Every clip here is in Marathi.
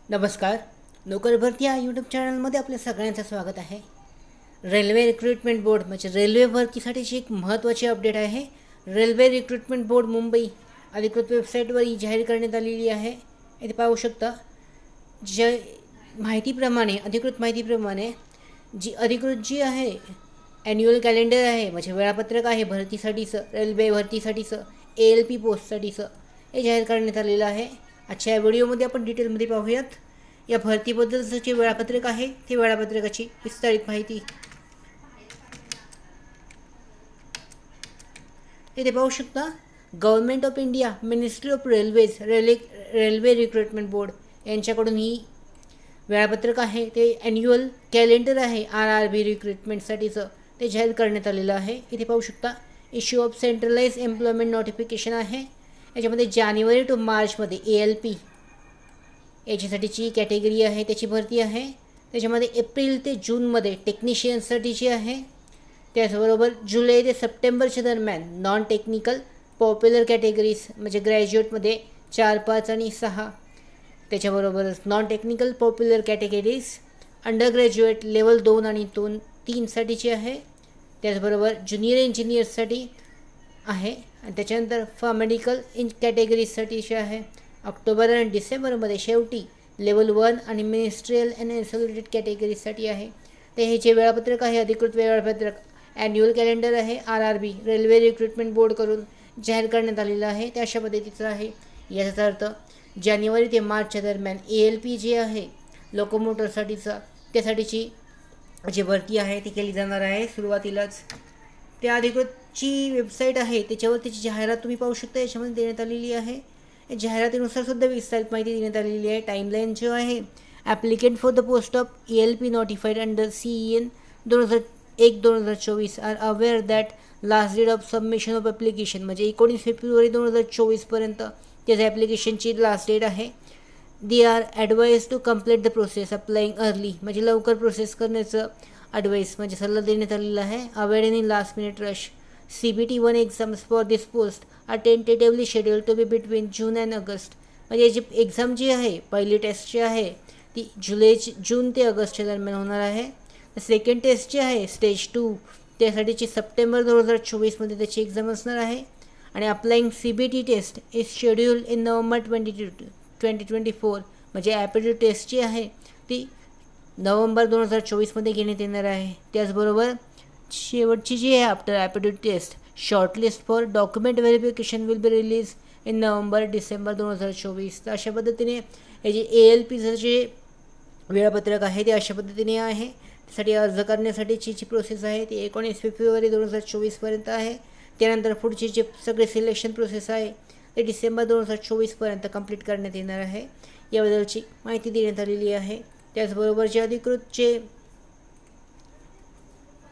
नमस्कार. नोकर भरती या यूट्यूब चॅनलमध्ये आपल्या सगळ्यांचं स्वागत आहे. रेल्वे रिक्रुटमेंट बोर्ड म्हणजे रेल्वे भरतीसाठीची एक महत्त्वाची अपडेट आहे. रेल्वे रिक्रुटमेंट बोर्ड मुंबई अधिकृत वेबसाईटवर ही जाहीर करण्यात आलेली आहे. इथे पाहू शकता. अधिकृत माहितीप्रमाणे अधिकृत जी आहे ॲन्युअल कॅलेंडर आहे म्हणजे वेळापत्रक आहे भरतीसाठीचं, रेल्वे भरतीसाठीचं, ALP पोस्टसाठीचं हे जाहीर करण्यात आलेलं आहे. आजच्या या व्हिडिओमध्ये आपण डिटेलमध्ये पाहूयात. या भरतीबद्दलचं जे वेळापत्रक आहे ते वेळापत्रकाची विस्तारित माहिती इथे पाहू शकता. Government of India, ministry of railway recruitment board यांच्याकडून ही वेळापत्रक आहे ते ॲन्युअल कॅलेंडर आहे RRB रिक्रुटमेंटसाठीचं ते जाहीर करण्यात आलेलं आहे. इथे पाहू शकता. Issue of centralize employment notification आहे. याच्यामध्ये जानेवारी टू मार्चमध्ये ALP याच्यासाठीची कॅटेगरी आहे त्याची भरती आहे. त्याच्यामध्ये एप्रिल ते जूनमध्ये टेक्निशियन्ससाठीची आहे. त्याचबरोबर जुलै ते सप्टेंबरच्या दरम्यान नॉन टेक्निकल पॉप्युलर कॅटेगरीज म्हणजे ग्रॅज्युएटमध्ये 4, 5 आणि 6. त्याच्याबरोबरच non technical popular categories under graduate level 2 आणि 3साठीची आहे. त्याचबरोबर ज्युनियर इंजिनियर्ससाठी आहे. आणि त्याच्यानंतर फार्मेडिकल कॅटेगरीजसाठीचे आहे. ऑक्टोबर आणि डिसेंबरमध्ये शेवटी लेवल 1 आणि मिनिस्ट्रियल अँड ॲन्सोलेटेड कॅटेगरीजसाठी आहे. ते हे जे वेळापत्रक आहे अधिकृत वेळापत्रक ॲन्युअल कॅलेंडर आहे RRB रेल्वे रिक्रुटमेंट बोर्डकडून जाहीर करण्यात आलेलं आहे ते अशा पद्धतीचं आहे. याचा अर्थ जानेवारी ते मार्चच्या दरम्यान ALP जे आहे लोकोमोटरसाठीचं त्यासाठीची जी भरती आहे ती केली जाणार आहे. सुरुवातीलाच त्या अधिकृतची वेबसाईट आहे त्याच्यावर त्याची जाहिरात तुम्ही पाहू शकता. याच्यामध्ये देण्यात आलेली आहे. जाहिरातीनुसार सुद्धा विस्तारित माहिती देण्यात आलेली आहे. टाईमलाईन जो आहे applicant for the post of ALP notified under CEN 2001-2024 are aware that last date of submission of application म्हणजे 19 फेब्रुवारी 2024पर्यंत त्याचं ॲप्लिकेशनची लास्ट डेट आहे. They are advise to complete the process applying early म्हणजे लवकर प्रोसेस करण्याचं ॲडवाईस म्हणजे सल्ला देण्यात आलेला आहे. Avoid any last minute rush. CBT 1 exams for this post are tentatively schedule to be between June and August म्हणजे याची एक्झाम जी आहे पहिली टेस्ट जी आहे ती जून ते ऑगस्टच्या दरम्यान होणार आहे. सेकंड टेस्ट जी आहे स्टेज 2 त्यासाठीची सप्टेंबर 2024मध्ये त्याची एक्झाम असणार आहे. आणि applying CBT test is schedule in November 2024 म्हणजे ॲप्टिट्यूड टेस्ट जी आहे ती नोव्हेंबर 2024मध्ये घेण्यात येणार आहे. त्याचबरोबर शेवटची जी आहे after aptitude test shortlist for document verification will be release in November December 2024. तर अशा पद्धतीने हे जे ALPचं जे वेळापत्रक आहे ते अशा पद्धतीने आहे. त्यासाठी अर्ज करण्यासाठीची जी प्रोसेस आहे ती 19 फेब्रुवारी 2024पर्यंत आहे. त्यानंतर पुढची जे सगळे सिलेक्शन प्रोसेस आहे ते डिसेंबर 2024पर्यंत कंप्लीट करण्यात येणार आहे. याबद्दलची माहिती देण्यात आलेली आहे. त्याचबरोबर जे अधिकृत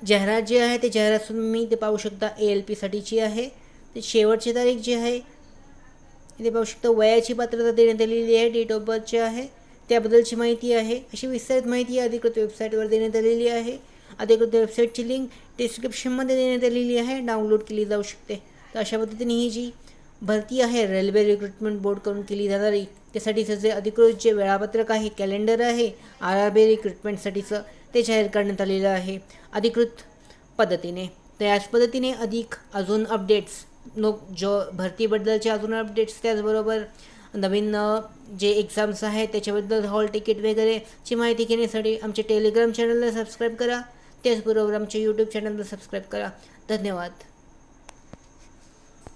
जाहिरात जी आहे ते जाहिरात तुम्ही ते पाहू शकता ALPसाठीची आहे. ते शेवटची तारीख जी आहे ते पाहू शकता. वयाची पात्रता देण्यात आलेली आहे. डेट ऑफ बर्थची आहे त्याबद्दलची माहिती आहे. अशी विस्तारित माहिती अधिकृत वेबसाईटवर देण्यात आलेली आहे. अधिकृत वेबसाईटची लिंक डिस्क्रिप्शनमध्ये देण्यात आलेली आहे. डाउनलोड केली जाऊ शकते. तर अशा पद्धतीने ही जी भरती आहे रेल्वे रिक्रुटमेंट बोर्डकडून केली जाणारी त्यासाठीचं जे अधिकृत जे वेळापत्रक आहे कॅलेंडर आहे RRB रिक्रुटमेंटसाठीचं ते जाहीर करण्यात आलेलं आहे अधिकृत पद्धतीने. तर याच पद्धतीने अजून अपडेट्स भरतीबद्दलचे अजून अपडेट्स त्याचबरोबर नवीन जे एक्झाम्स आहेत त्याच्याबद्दल हॉल तिकीट वगैरेची माहिती घेण्यासाठी आमच्या टेलिग्राम चॅनलला सबस्क्राईब करा. त्याचबरोबर आमच्या यूट्यूब चॅनलला सबस्क्राईब करा. धन्यवाद.